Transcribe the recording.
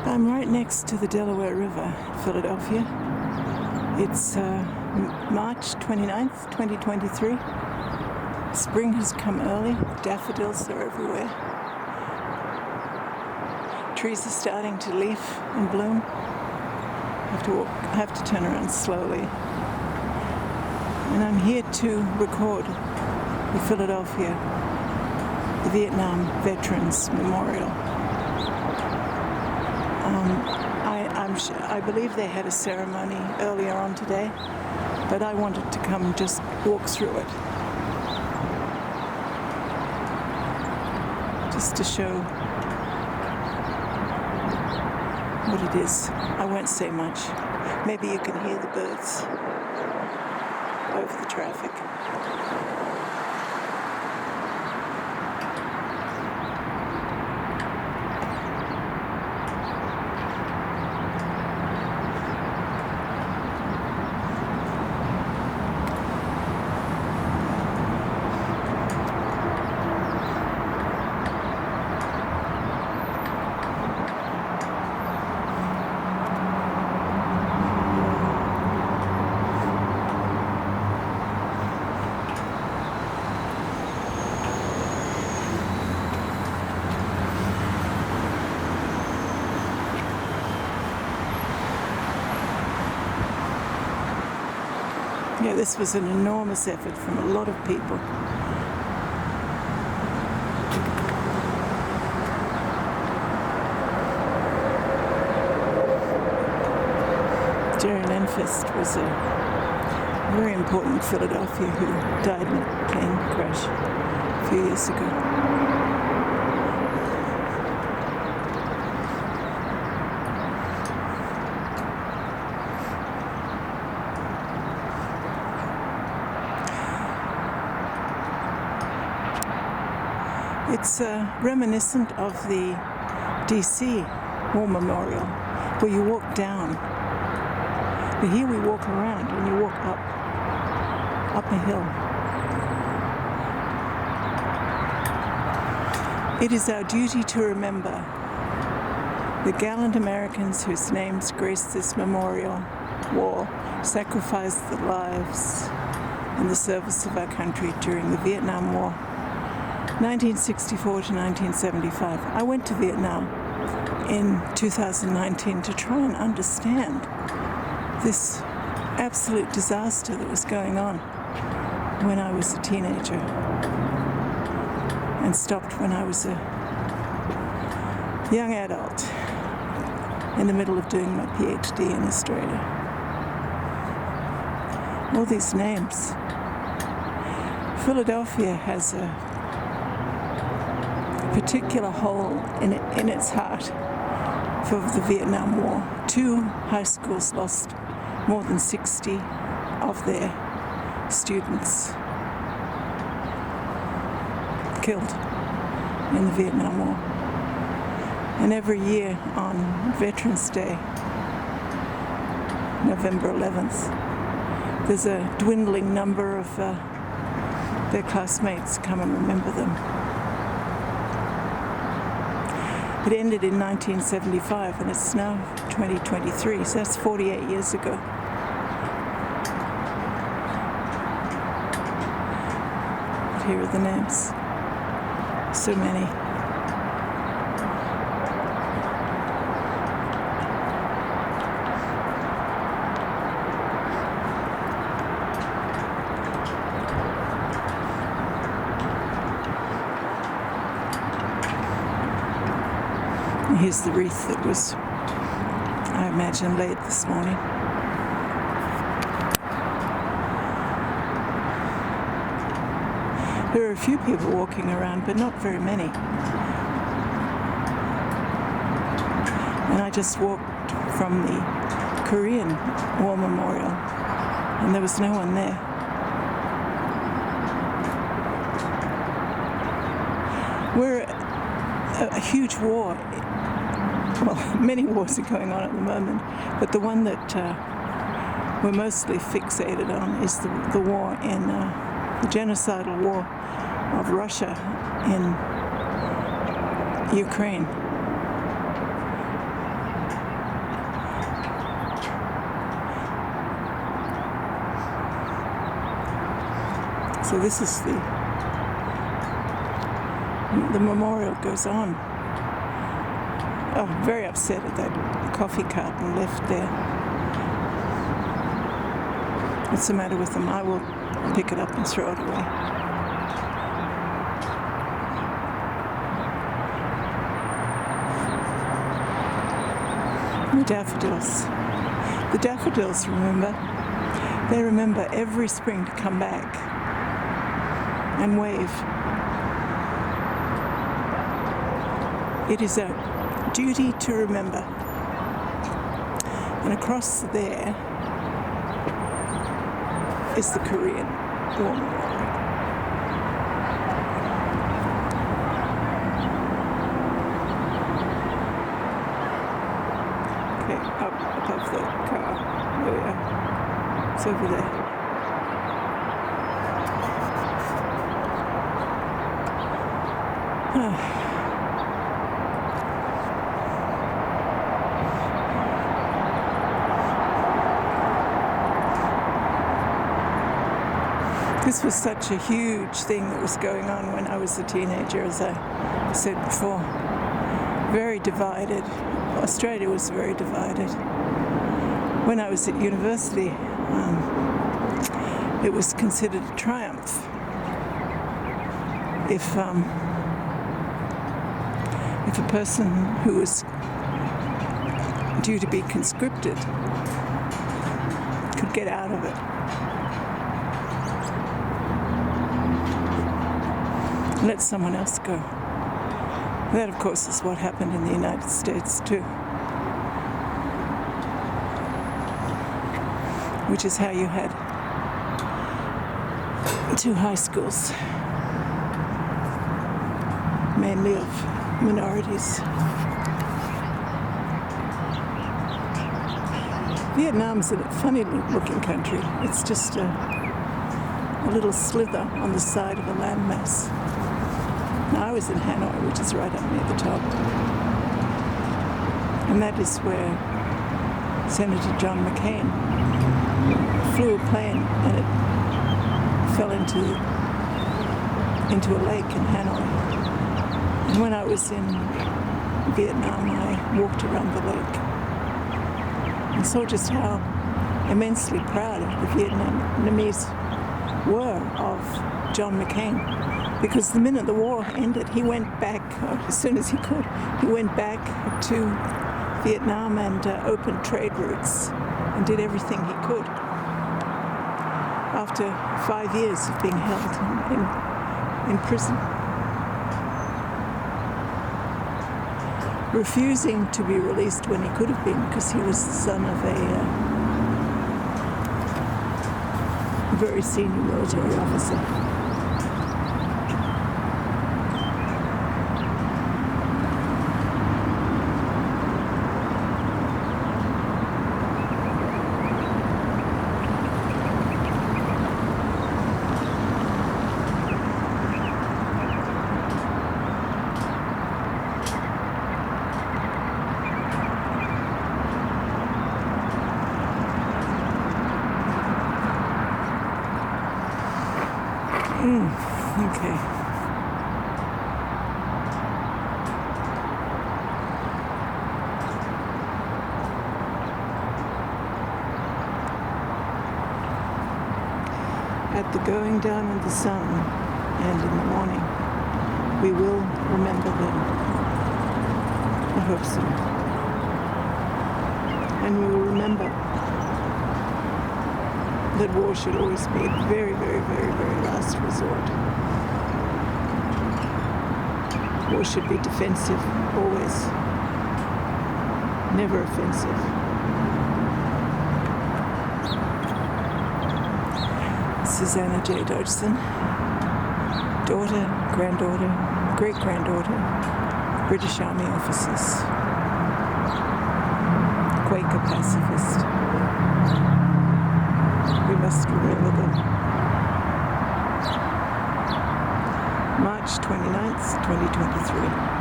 I'm right next to the Delaware River, Philadelphia. It's March 29th, 2023. Spring has come early. Daffodils are everywhere. Trees are starting to leaf and bloom. I have to turn around slowly. And I'm here to record in Philadelphia, the Vietnam Veterans Memorial. I believe they had a ceremony earlier on today, but I wanted to come and just walk through it, just to show what it is. I won't say much. Maybe you can hear the birds over the traffic. Yeah, this was an enormous effort from a lot of people. Jerry Lenfest was a very important Philadelphia who died in a plane crash a few years ago. It's reminiscent of the DC War Memorial, where you walk down. But here we walk around and you walk up a hill. It is our duty to remember the gallant Americans whose names grace this memorial wall, sacrificed their lives in the service of our country during the Vietnam War. 1964 to 1975. I went to Vietnam in 2019 to try and understand this absolute disaster that was going on when I was a teenager, and stopped when I was a young adult in the middle of doing my PhD in Australia. All these names. Philadelphia has a particular hole in its heart for the Vietnam War. 2 high schools lost more than 60 of their students killed in the Vietnam War. And every year on Veterans Day, November 11th, there's a dwindling number of their classmates come and remember them. It ended in 1975 and it's now 2023, so that's 48 years ago. But here are the names. So many. Here's the wreath that was, I imagine, laid this morning. There are a few people walking around, but not very many. And I just walked from the Korean War Memorial, and there was no one there. We're a huge war. Well, many wars are going on at the moment, but the one that we're mostly fixated on is the war in the genocidal war of Russia in Ukraine. So this is the memorial goes on. Oh, I'm very upset at that coffee carton left there. What's the matter with them? I will pick it up and throw it away. The daffodils. The daffodils, remember? They remember every spring to come back and wave. It is a duty to remember. And across there is the Korean War Memorial. Okay, up above the car. There we are. It's over there. This was such a huge thing that was going on when I was a teenager, as I said before. Very divided. Australia was very divided. When I was at university, it was considered a triumph if a person who was due to be conscripted could get out of it. Let someone else go. That, of course, is what happened in the United States too. Which is how you had 2 high schools, mainly of minorities. Vietnam's a funny-looking country. It's just a little slither on the side of a landmass. Now, I was in Hanoi, which is right up near the top. And that is where Senator John McCain flew a plane and it fell into a lake in Hanoi. And when I was in Vietnam, I walked around the lake and saw just how immensely proud the Vietnamese were of John McCain. Because the minute the war ended, he went back, as soon as he could, he went back to Vietnam and opened trade routes and did everything he could. After 5 years of being held in prison. Refusing to be released when he could have been, because he was the son of a very senior military officer. Okay. At the going down of the sun and in the morning, we will remember them. I hope so. And we will remember that war should always be a very, very, very, very last resort. War should be defensive, always. Never offensive. Susanna J. Dodgson, daughter, granddaughter, great-granddaughter, British Army officers, Quaker pacifist. We must remember them. March 29th, 2023.